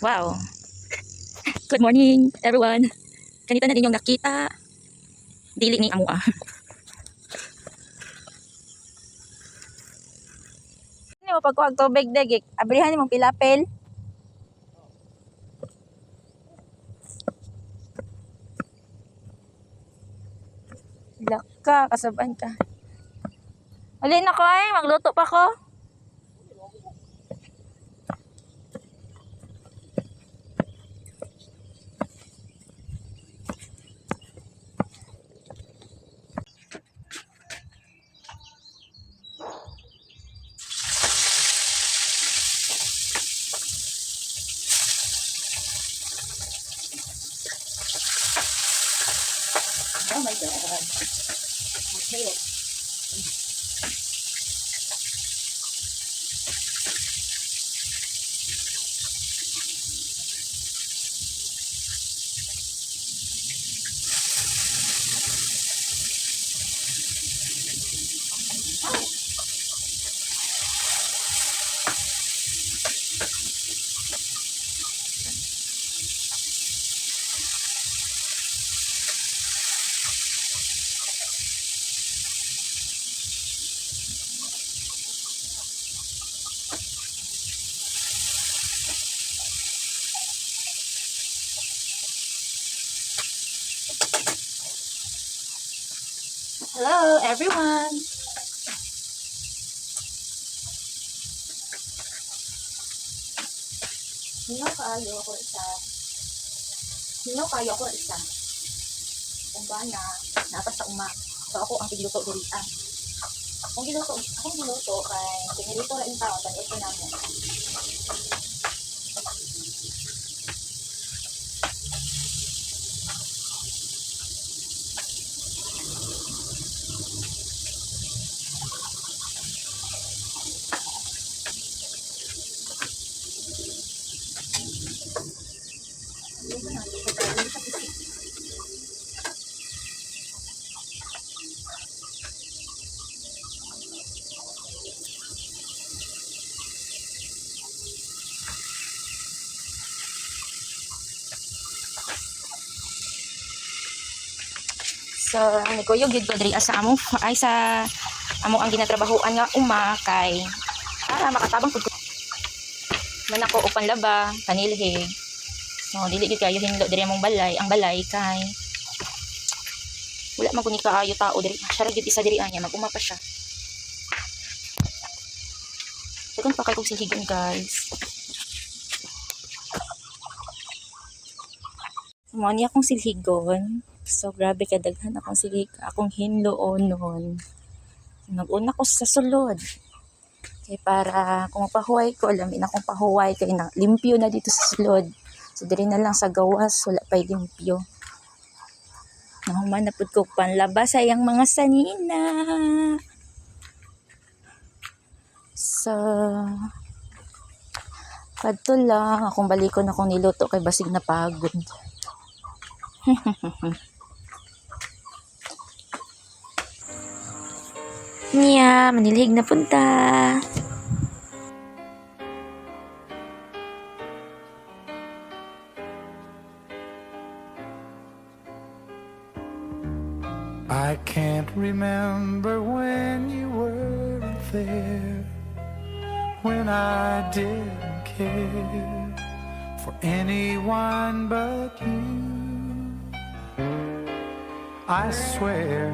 Wow. Good morning, everyone. Kanita na din yung nakita. Dili ni amo ah. Ni mo pagkuhag tubig dagik, abrihan nimong pilapil. Sila ka, kasaban ka. Alin na ko ay, magluto pa ko. Oh my God. Okay. Hello, everyone. Hinaw kayo ko isa. Kung ba na, napas sa uma. So ako ang tigiluto diri. Akong giluto kay pinilito ra yung tao, tan ito namin. So, nagkuyog yun ko diri sa amo ay sa amo ang ginatrabahoan nga uma kay para makatabang pud ko man ako upan laba kanilhig. So, dili gyud kayo hinlo diri among balay, ang balay kay wala man kun kaayo tao diri. Siya ra gyud isa diri anya mag-uma pa siya. Dagan pa kay kog silhigon, guys. Mo niya akong silhigon. So, grabe kadaghan akong silig, akong hinloonon. Nag-una ko sa sulod. Kaya para kung mapahuway ko, alamin akong pahuway. Kaya na, limpyo na dito sa sulod. So, diri na lang sa gawas, wala pa'y limpyo. Nahuman na po ko panlaba sa iyang mga sanina. So, kadto lang. Akong balikon akong niluto kay basig na pagod. Niya, manilhig na punta. I can't remember when you weren't there, when I didn't care for anyone but you. I swear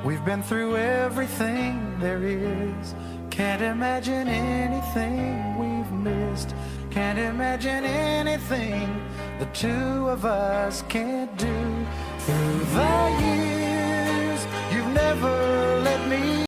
we've been through everything there is. Can't imagine anything we've missed. Can't imagine anything the two of us can't do. Through the years, you've never let me